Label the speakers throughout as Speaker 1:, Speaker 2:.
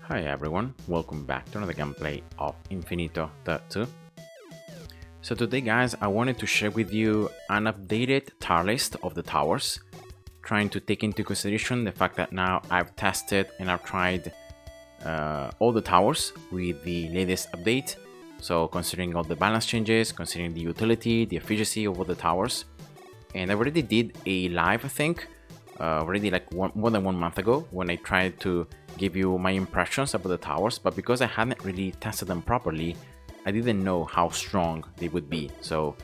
Speaker 1: Hi everyone, welcome back to another gameplay of Infinitode 2. So today guys, I wanted to share with you an updated tier list of the towers, trying to take into consideration the fact that now I've tested and I've tried all the towers with the latest update. So considering all the balance changes, considering the utility, the efficiency of all the towers. And I already did a live, I think, already like more than 1 month ago when I tried to give you my impressions about the towers, but because I hadn't really tested them properly, I didn't know how strong they would be. So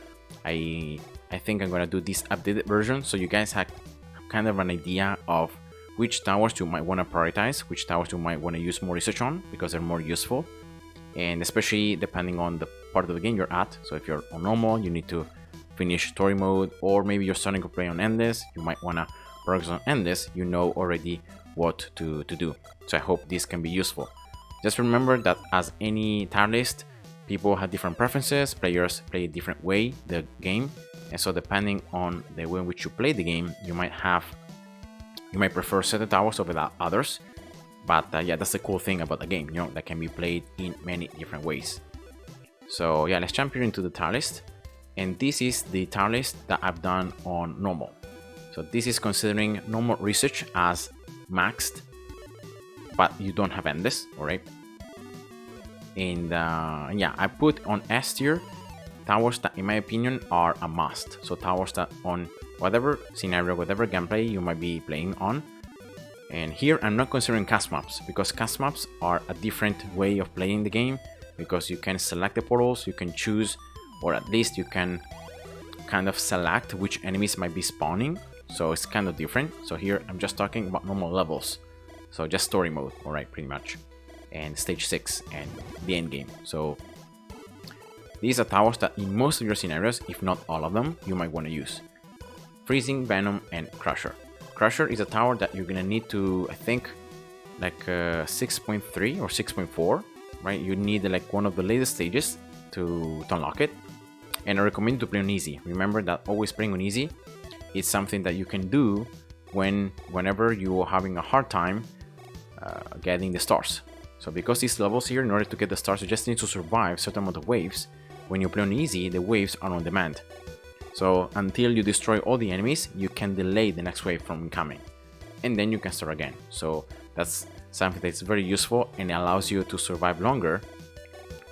Speaker 1: I think I'm gonna do this updated version so you guys have kind of an idea of which towers you might want to prioritize, which towers you might want to use more research on because they're more useful, and especially depending on the part of the game you're at. So if you're on normal, you need to finish story mode, or maybe you're starting to play on endless, you might want to progress on endless, you know already what to do. So I hope this can be useful. Just remember that as any tier list, people have different preferences, players play a different way the game, and so depending on the way in which you play the game, you might prefer certain towers over others. But yeah, that's the cool thing about the game, you know, that can be played in many different ways. So yeah, let's jump here into the tier list. And this is the tier list that I've done on normal. So this is considering normal research as maxed, but you don't have endless, alright? And yeah, I put on S tier towers that in my opinion are a must. So towers that on whatever scenario, whatever gameplay you might be playing on. And here I'm not considering cast maps, because cast maps are a different way of playing the game, because you can select the portals, you can choose, or at least you can kind of select which enemies might be spawning. So it's kind of different. So here I'm just talking about normal levels, so just story mode, alright, pretty much, and stage 6 and the end game. So these are towers that in most of your scenarios, if not all of them, you might want to use. Freezing, Venom, and Crusher. Crusher is a tower that you're gonna need to, I think, like 6.3 or 6.4, right? You need like one of the latest stages to unlock it. And I recommend to play on easy. Remember that always playing on easy is something that you can do whenever you are having a hard time getting the stars. So because these levels here, in order to get the stars, you just need to survive a certain amount of waves. When you play on easy, the waves are on demand. So until you destroy all the enemies, you can delay the next wave from coming, and then you can start again. So that's something that's very useful, and it allows you to survive longer,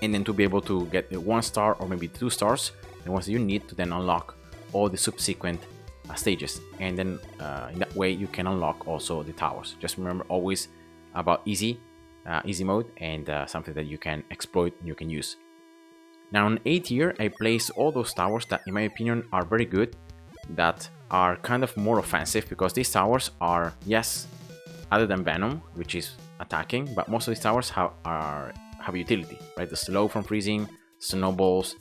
Speaker 1: and then to be able to get the 1 star or maybe 2 stars, the ones that you need to then unlock all the subsequent stages. And then in that way you can unlock also the towers. Just remember always about easy mode, and something that you can exploit and you can use. Now on A tier, I place all those towers that in my opinion are very good, that are kind of more offensive, because these towers are, yes, other than Venom, which is attacking, but most of these towers have utility, right? The slow from freezing, snowballs,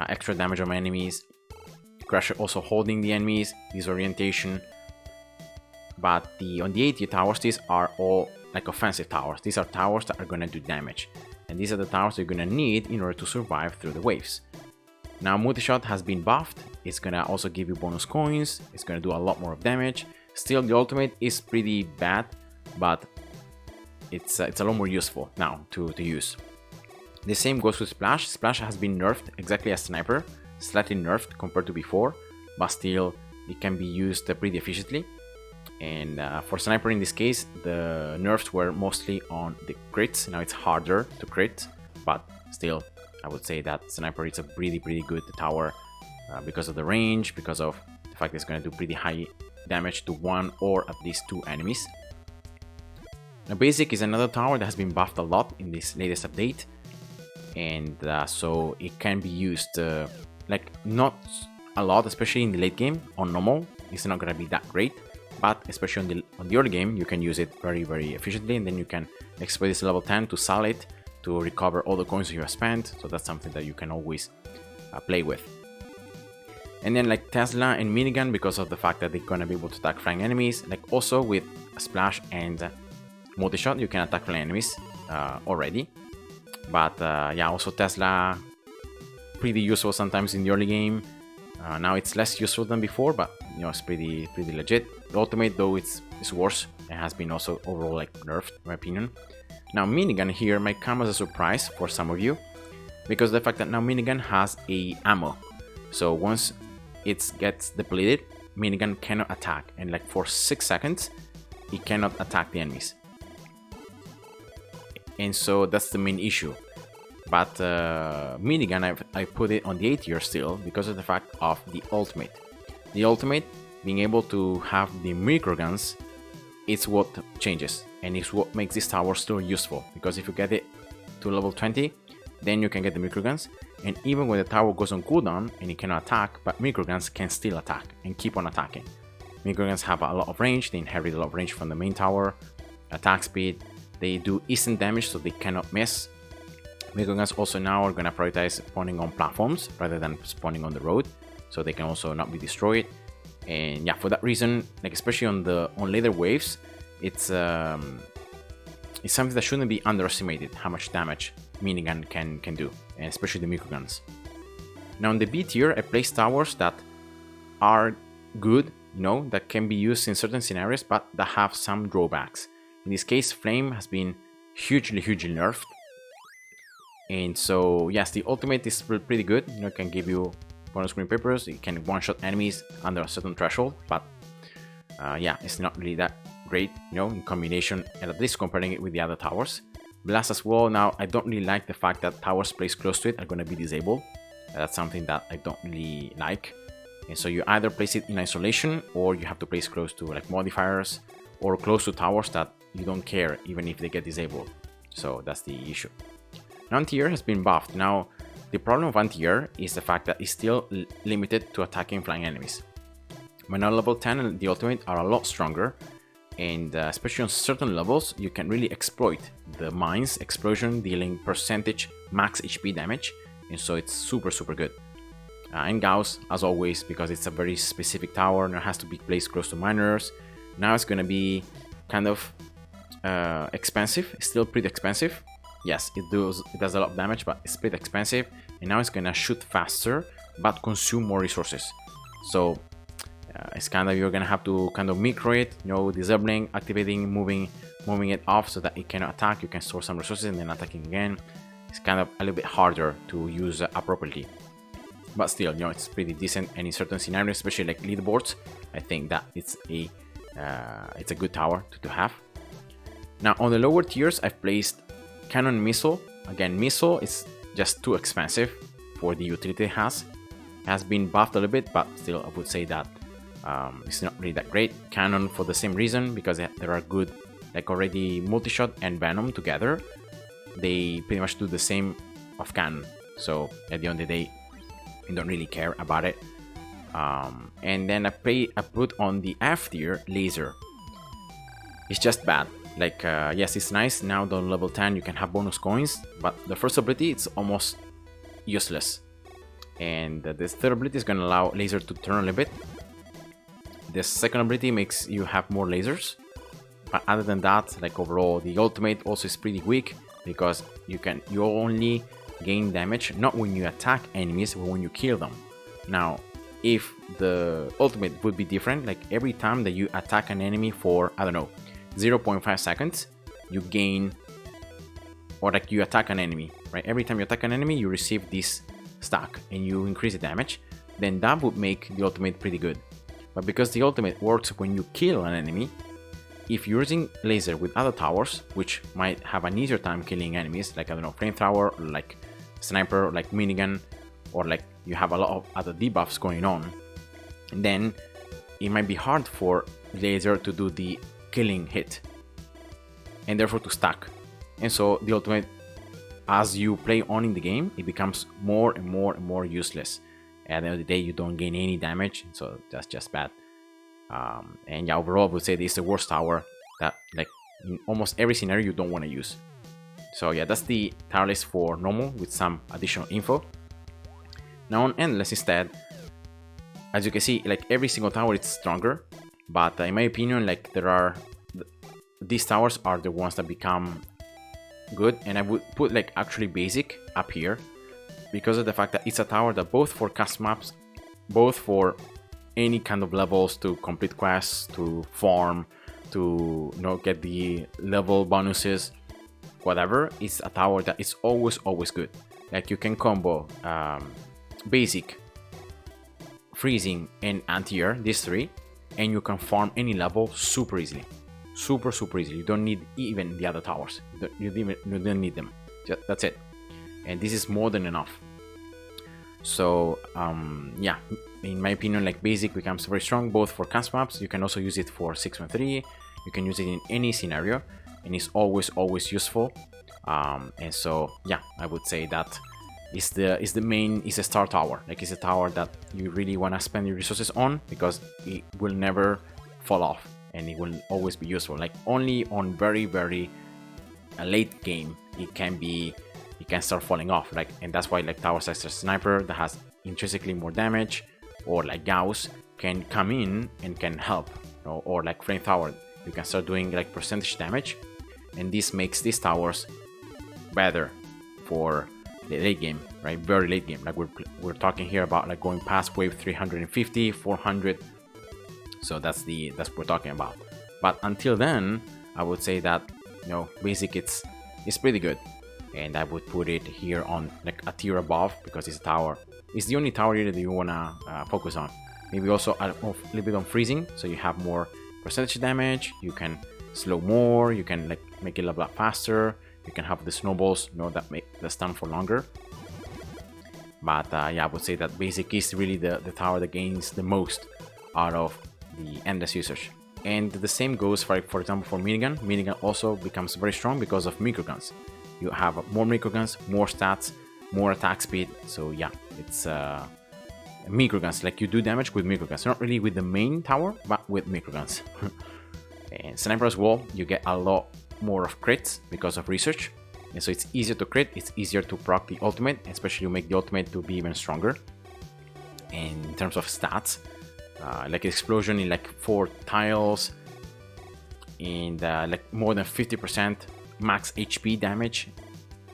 Speaker 1: extra damage on enemies, Crusher also holding the enemies, disorientation. But on the A tier towers, these are all like offensive towers. These are towers that are gonna do damage, and these are the towers you're gonna need in order to survive through the waves. Now multi-shot has been buffed. It's gonna also give you bonus coins. It's gonna do a lot more of damage. Still, the ultimate is pretty bad, but it's a lot more useful now to use. The same goes with Splash. Splash has been nerfed exactly as Sniper, slightly nerfed compared to before, but still it can be used pretty efficiently. And for Sniper in this case, the nerfs were mostly on the crits. Now it's harder to crit, but still I would say that Sniper is a pretty good tower because of the range, because of the fact that it's going to do pretty high damage to 1 or at least 2 enemies. Now Basic is another tower that has been buffed a lot in this latest update, and so it can be used like not a lot, especially in the late game. On normal it's not going to be that great, but especially on the early game you can use it very efficiently, and then you can exploit this level 10 to sell it to recover all the coins you have spent. So that's something that you can always play with. And then like Tesla and Minigun, because of the fact that they're gonna be able to attack flying enemies. Like also with Splash and multi-shot you can attack flying enemies already, but yeah, also Tesla pretty useful sometimes in the early game. Now it's less useful than before, but you know, it's pretty legit. The ultimate though it's worse It has been also overall like nerfed, in my opinion. Now minigun here might come as a surprise for some of you, because the fact that now minigun has a ammo. So once it gets depleted, minigun cannot attack, and like for 6 seconds it cannot attack the enemies. And so that's the main issue. But minigun, I put it on the A tier still because of the fact of the ultimate. The ultimate, being able to have the microguns, it's what changes, and it's what makes this tower still useful, because if you get it to level 20, then you can get the microguns, and even when the tower goes on cooldown and it cannot attack, but microguns can still attack and keep on attacking. Microguns have a lot of range, they inherit a lot of range from the main tower, attack speed, they do instant damage so they cannot miss. Microguns also now are gonna prioritize spawning on platforms rather than spawning on the road, so they can also not be destroyed. And yeah, for that reason, like especially on later waves, it's something that shouldn't be underestimated, how much damage minigun can do, and especially the microguns. Now in the B tier, I placed towers that are good, you know, that can be used in certain scenarios, but that have some drawbacks. In this case, Flame has been hugely nerfed. And so yes, the ultimate is pretty good, you know, it can give you bonus green peppers, it can one-shot enemies under a certain threshold, but yeah, it's not really that great, you know, in combination, and at least comparing it with the other towers. Blast as well. Now I don't really like the fact that towers placed close to it are going to be disabled. That's something that I don't really like, and so you either place it in isolation, or you have to place close to like modifiers, or close to towers that you don't care even if they get disabled. So that's the issue. Now anti-air has been buffed. Now the problem of anti-air is the fact that it's still limited to attacking flying enemies. But now level 10 and the ultimate are a lot stronger, and especially on certain levels you can really exploit the mines explosion, dealing percentage max HP damage, and so it's super good. And Gauss, as always, because it's a very specific tower and it has to be placed close to miners, now it's gonna be kind of expensive. It's still pretty expensive. Yes, it does a lot of damage, but it's pretty expensive, and now it's gonna shoot faster but consume more resources. So it's kind of, you're gonna have to kind of micro it, you know, disabling, activating, moving it off so that it cannot attack. You can store some resources and then attacking again. It's kind of a little bit harder to use appropriately, but still, you know, it's pretty decent. And in certain scenarios, especially like leaderboards, I think that it's a good tower to have. Now on the lower tiers, I've placed Cannon Missile. Again, Missile is just too expensive for the utility it has. It has been buffed a little bit, but still I would say that it's not really that great. Cannon for the same reason, because there are good, like already Multishot and Venom together, they pretty much do the same of Cannon. So at the end of the day, you don't really care about it. And then I put on the F tier Laser. It's just bad. Like, yes, it's nice. Now on level 10 you can have bonus coins, but the first ability, it's almost useless. And the third ability is going to allow Laser to turn a little bit. The second ability makes you have more lasers. But other than that, like overall, the ultimate also is pretty weak, because you only gain damage not when you attack enemies, but when you kill them. Now, if the ultimate would be different, like every time that you attack an enemy for, I don't know, 0.5 seconds, you gain, or like you attack an enemy, right? Every time you attack an enemy, you receive this stack and you increase the damage, then that would make the ultimate pretty good. But because the ultimate works when you kill an enemy, if you're using laser with other towers, which might have an easier time killing enemies, like, I don't know, flamethrower, or like sniper, or like minigun, or like you have a lot of other debuffs going on, then it might be hard for laser to do the killing hit, and therefore to stack. And so the ultimate, as you play on in the game, it becomes more and more useless. At the end of the day, you don't gain any damage, so that's just bad. And yeah, overall I would say this is the worst tower that, like, in almost every scenario you don't want to use. So yeah, that's the tower list for normal with some additional info. Now on endless instead, as you can see, like every single tower is stronger, but in my opinion, like these towers are the ones that become good, and I would put like actually basic up here, because of the fact that it's a tower that both for custom maps, both for any kind of levels to complete quests, to farm, to get the level bonuses, whatever. It's a tower that is always good. Like you can combo basic, freezing, and anti-air, these three, and you can farm any level super easily. Super easily. You don't need even the other towers. You don't need them. That's it. And this is more than enough. So yeah, in my opinion, like basic becomes very strong both for cast maps. You can also use it for 613. You can use it in any scenario, and it's always useful. And so yeah, I would say that is the star tower. Like it's a tower that you really want to spend your resources on, because it will never fall off and it will always be useful. Like only on very late game it can start falling off. Like, and that's why like towers such as sniper that has intrinsically more damage, or like Gauss can come in and can help, or like flame tower, you can start doing like percentage damage, and this makes these towers better for the late game, right? Very late game. Like we're talking here about like going past wave 350, 400. So that's what we're talking about. But until then, I would say that basic it's pretty good, and I would put it here on like a tier above, because it's a tower. It's the only tower here that you wanna focus on. Maybe also a little bit on freezing, so you have more percentage damage. You can slow more. You can like make it level up faster. You can have the snowballs, that make the stun for longer. But yeah, I would say that basic is really the tower that gains the most out of the endless usage. And the same goes for example for minigun. Minigun also becomes very strong because of microguns. You have more microguns, more stats, more attack speed. So yeah, it's microguns. Like you do damage with microguns, not really with the main tower, but with microguns. And sniper as well, you get a lot more of crits because of research, and so it's easier to crit. It's easier to proc the ultimate, especially you make the ultimate to be even stronger. And in terms of stats, like explosion in like 4 tiles, and like more than 50% max HP damage.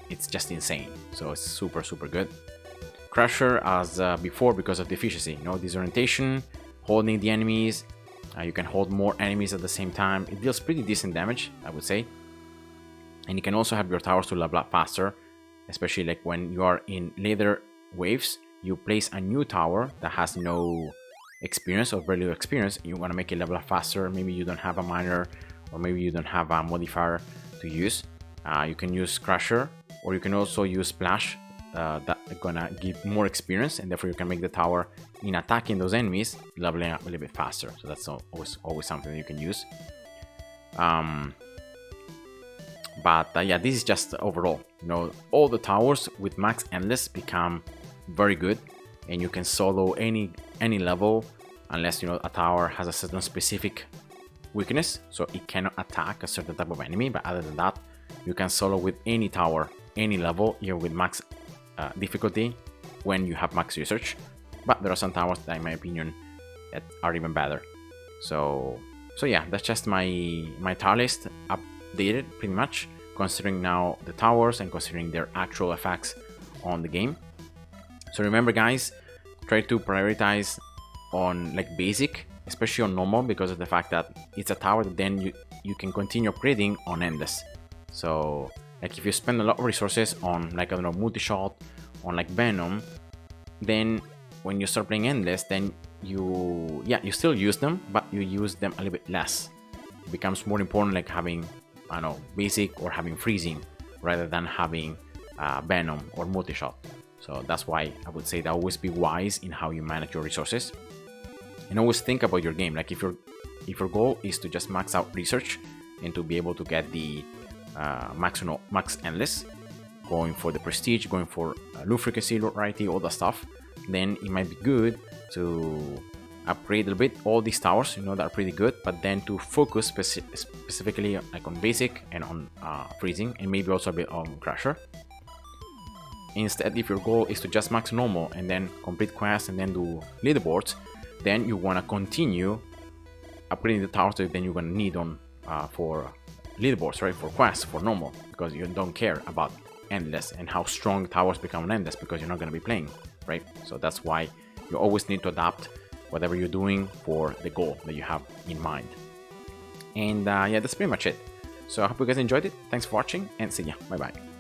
Speaker 1: It's just insane. So it's super good. Crusher as before, because of the efficiency, disorientation, holding the enemies. You can hold more enemies at the same time. It deals pretty decent damage, I would say. And you can also have your towers to level up faster, especially like when you are in later waves. You place a new tower that has no experience or very little experience. You want to make it level up faster. Maybe you don't have a miner, or maybe you don't have a modifier to use. You can use Crusher, or you can also use Splash. That are gonna give more experience, and therefore you can make the tower in attacking those enemies leveling up a little bit faster. So that's always something that you can use. But yeah, this is just overall. All the towers with max endless become very good, and you can solo any level, unless a tower has a certain specific weakness, so it cannot attack a certain type of enemy. But other than that, you can solo with any tower, any level, even with max difficulty when you have max research. But there are some towers that, in my opinion, that are even better. So yeah, that's just my tower list updated pretty much, considering now the towers and considering their actual effects on the game. So remember, guys, try to prioritize on like basic, especially on normal, because of the fact that it's a tower that then you can continue upgrading on endless. So like if you spend a lot of resources on like, I don't know, multi-shot, on like Venom, then when you start playing endless, then you still use them, but you use them a little bit less. It becomes more important like having, I don't know, basic or having freezing rather than having Venom or multi-shot. So that's why I would say that always be wise in how you manage your resources, and always think about your game. Like if your goal is to just max out research and to be able to get the max endless, going for the prestige, going for low frequency, low rarity, all that stuff, then it might be good to upgrade a little bit all these towers, that are pretty good, but then to focus specifically like on basic and on freezing, and maybe also a bit on Crusher. Instead, if your goal is to just max normal and then complete quests and then do leaderboards, then you want to continue upgrading the towers that then you're going to need on for leaderboards, right? For quests, for normal, because you don't care about endless and how strong towers become endless, because you're not going to be playing, right? So that's why you always need to adapt whatever you're doing for the goal that you have in mind. And yeah, that's pretty much it. So I hope you guys enjoyed it. Thanks for watching, and see ya. Bye bye.